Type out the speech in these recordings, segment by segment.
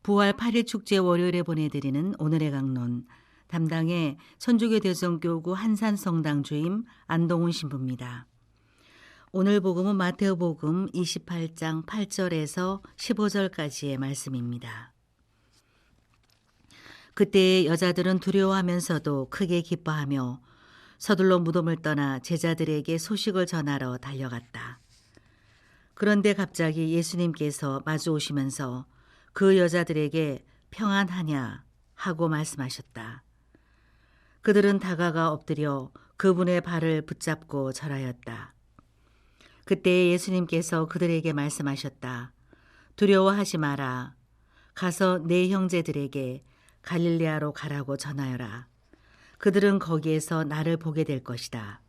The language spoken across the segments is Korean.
부활 8일 축제 월요일에 보내드리는 오늘의 강론, 담당의 천주교 대성교구 한산성당 주임 안동훈 신부입니다. 오늘 복음은 마태복음 28장 8절에서 15절까지의 말씀입니다. 그때 여자들은 두려워하면서도 크게 기뻐하며 서둘러 무덤을 떠나 제자들에게 소식을 전하러 달려갔다. 그런데 갑자기 예수님께서 마주 오시면서 그 여자들에게 평안하냐 하고 말씀하셨다. 그들은 다가가 엎드려 그분의 발을 붙잡고 절하였다. 그때 예수님께서 그들에게 말씀하셨다. 두려워하지 마라. 가서 내 형제들에게 갈릴레아로 가라고 전하여라. 그들은 거기에서 나를 보게 될 것이다.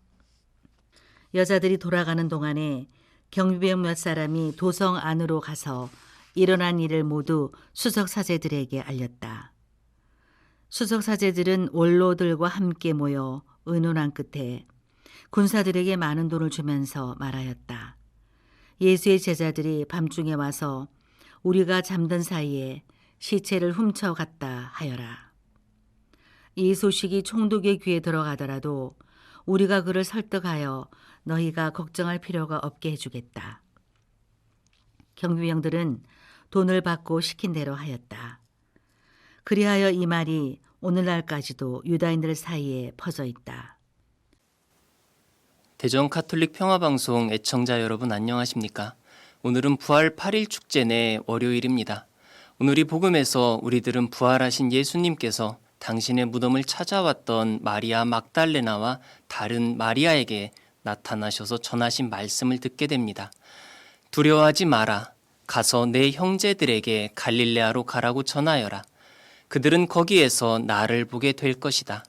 여자들이 돌아가는 동안에 경비병 몇 사람이 도성 안으로 가서 일어난 일을 모두 수석사제들에게 알렸다. 수석사제들은 원로들과 함께 모여 의논한 끝에 군사들에게 많은 돈을 주면서 말하였다. 예수의 제자들이 밤중에 와서 우리가 잠든 사이에 시체를 훔쳐갔다 하여라. 이 소식이 총독의 귀에 들어가더라도 우리가 그를 설득하여 너희가 걱정할 필요가 없게 해주겠다. 경비병들은 돈을 받고 시킨 대로 하였다. 그리하여 이 말이 오늘날까지도 유다인들 사이에 퍼져 있다. 대전 카톨릭 평화방송 애청자 여러분 안녕하십니까? 오늘은 부활 8일 축제 내 월요일입니다. 오늘 이 복음에서 우리들은 부활하신 예수님께서 당신의 무덤을 찾아왔던 마리아 막달레나와 다른 마리아에게 나타나셔서 전하신 말씀을 듣게 됩니다. 두려워하지 마라. 가서 내 형제들에게 갈릴레아로 가라고 전하여라. 그들은 거기에서 나를 보게 될 것이다.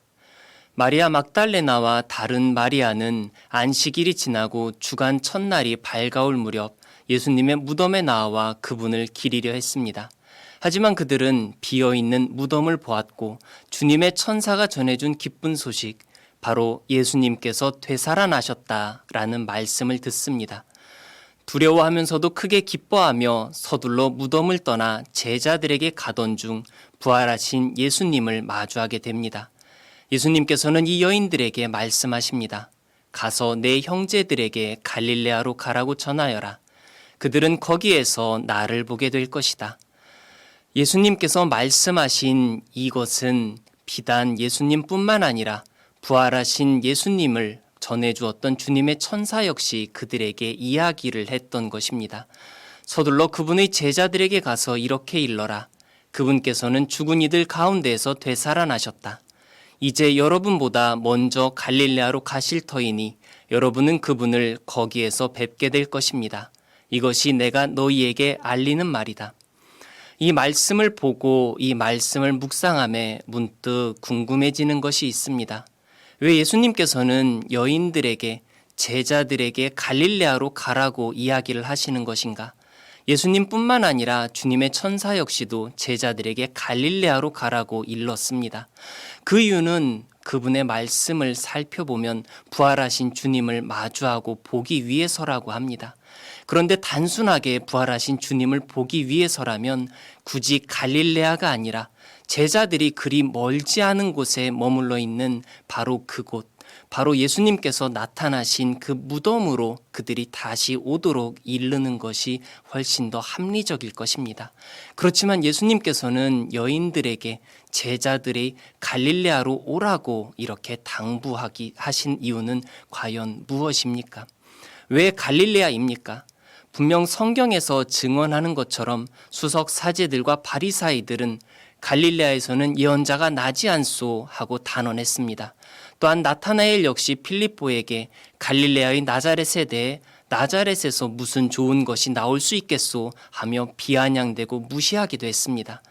마리아 막달레나와 다른 마리아는 안식일이 지나고 주간 첫날이 밝아올 무렵 예수님의 무덤에 나와 그분을 기리려 했습니다. 하지만 그들은 비어있는 무덤을 보았고 주님의 천사가 전해준 기쁜 소식, 바로 예수님께서 되살아나셨다라는 말씀을 듣습니다. 두려워하면서도 크게 기뻐하며 서둘러 무덤을 떠나 제자들에게 가던 중 부활하신 예수님을 마주하게 됩니다. 예수님께서는 이 여인들에게 말씀하십니다. 가서 내 형제들에게 갈릴레아로 가라고 전하여라. 그들은 거기에서 나를 보게 될 것이다. 예수님께서 말씀하신 이것은 비단 예수님뿐만 아니라 부활하신 예수님을 전해주었던 주님의 천사 역시 그들에게 이야기를 했던 것입니다. 서둘러 그분의 제자들에게 가서 이렇게 일러라. 그분께서는 죽은 이들 가운데에서 되살아나셨다. 이제 여러분보다 먼저 갈릴레아로 가실 터이니 여러분은 그분을 거기에서 뵙게 될 것입니다. 이것이 내가 너희에게 알리는 말이다. 이 말씀을 보고 이 말씀을 묵상함에 문득 궁금해지는 것이 있습니다. 왜 예수님께서는 여인들에게, 제자들에게 갈릴레아로 가라고 이야기를 하시는 것인가? 예수님뿐만 아니라 주님의 천사 역시도 제자들에게 갈릴레아로 가라고 일렀습니다. 그 이유는 그분의 말씀을 살펴보면 부활하신 주님을 마주하고 보기 위해서라고 합니다. 그런데 단순하게 부활하신 주님을 보기 위해서라면 굳이 갈릴레아가 아니라 제자들이 그리 멀지 않은 곳에 머물러 있는 바로 그곳, 바로 예수님께서 나타나신 그 무덤으로 그들이 다시 오도록 이르는 것이 훨씬 더 합리적일 것입니다. 그렇지만 예수님께서는 여인들에게 제자들이 갈릴레아로 오라고 이렇게 하신 이유는 과연 무엇입니까? 왜 갈릴레아입니까? 분명 성경에서 증언하는 것처럼 수석 사제들과 바리사이들은 갈릴레아에서는 예언자가 나지 않소 하고 단언했습니다. 또한 나타나엘 역시 필립보에게 갈릴레아의 나자렛에 대해 나자렛에서 무슨 좋은 것이 나올 수 있겠소 하며 비아냥대고 무시하기도 했습니다.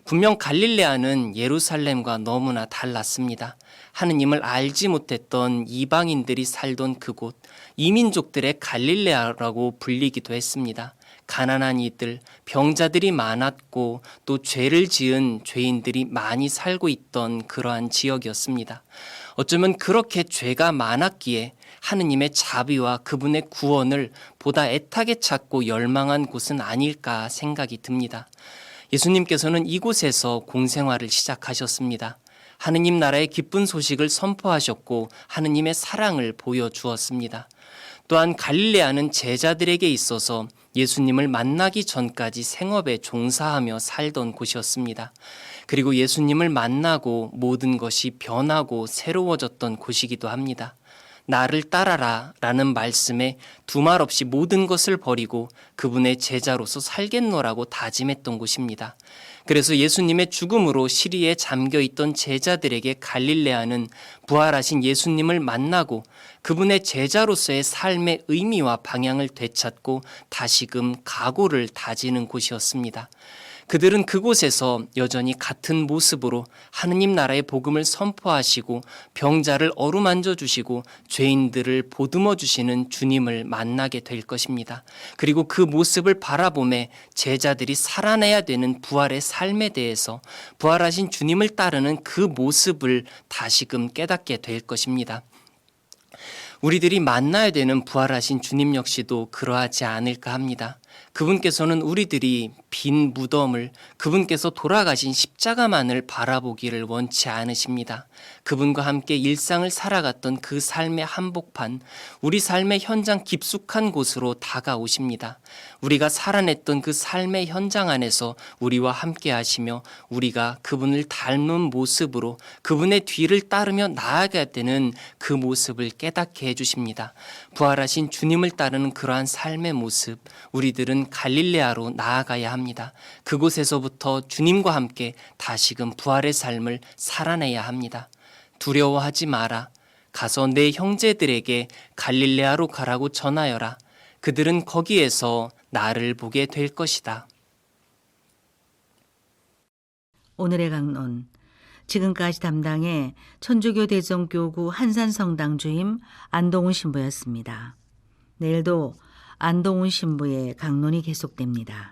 분명 갈릴레아는 예루살렘과 너무나 달랐습니다. 하느님을 알지 못했던 이방인들이 살던 그곳, 이민족들의 갈릴레아라고 불리기도 했습니다. 가난한 이들, 병자들이 많았고 또 죄를 지은 죄인들이 많이 살고 있던 그러한 지역이었습니다. 어쩌면 그렇게 죄가 많았기에 하느님의 자비와 그분의 구원을 보다 애타게 찾고 열망한 곳은 아닐까 생각이 듭니다. 예수님께서는 이곳에서 공생활을 시작하셨습니다. 하느님 나라의 기쁜 소식을 선포하셨고 하느님의 사랑을 보여주었습니다. 또한 갈릴레아는 제자들에게 있어서 예수님을 만나기 전까지 생업에 종사하며 살던 곳이었습니다. 그리고 예수님을 만나고 모든 것이 변하고 새로워졌던 곳이기도 합니다. 나를 따라라 라는 말씀에 두말 없이 모든 것을 버리고 그분의 제자로서 살겠노라고 다짐했던 곳입니다. 그래서 예수님의 죽음으로 시리에 잠겨있던 제자들에게 갈릴레아는 부활하신 예수님을 만나고 그분의 제자로서의 삶의 의미와 방향을 되찾고 다시금 각오를 다지는 곳이었습니다. 그들은 그곳에서 여전히 같은 모습으로 하느님 나라의 복음을 선포하시고 병자를 어루만져 주시고 죄인들을 보듬어 주시는 주님을 만나게 될 것입니다. 그리고 그 모습을 바라보며 제자들이 살아내야 되는 부활의 삶에 대해서 부활하신 주님을 따르는 그 모습을 다시금 깨닫게 될 것입니다. 우리들이 만나야 되는 부활하신 주님 역시도 그러하지 않을까 합니다. 그분께서는 우리들이 빈 무덤을, 그분께서 돌아가신 십자가만을 바라보기를 원치 않으십니다. 그분과 함께 일상을 살아갔던 그 삶의 한복판, 우리 삶의 현장 깊숙한 곳으로 다가오십니다. 우리가 살아냈던 그 삶의 현장 안에서 우리와 함께 하시며 우리가 그분을 닮은 모습으로 그분의 뒤를 따르며 나아가야 되는 그 모습을 깨닫게 해주십니다. 부활하신 주님을 따르는 그러한 삶의 모습, 우리들은 갈릴레아로 나아가야 합니다. 그곳에서부터 주님과 함께 다시금 부활의 삶을 살아내야 합니다. 두려워하지 마라. 가서 내 형제들에게 갈릴레아로 가라고 전하여라. 그들은 거기에서 나를 보게 될 것이다. 오늘의 강론, 지금까지 담당의 천주교 대성교구 한산성당 주임 안동훈 신부였습니다. 내일도 안동훈 신부의 강론이 계속됩니다.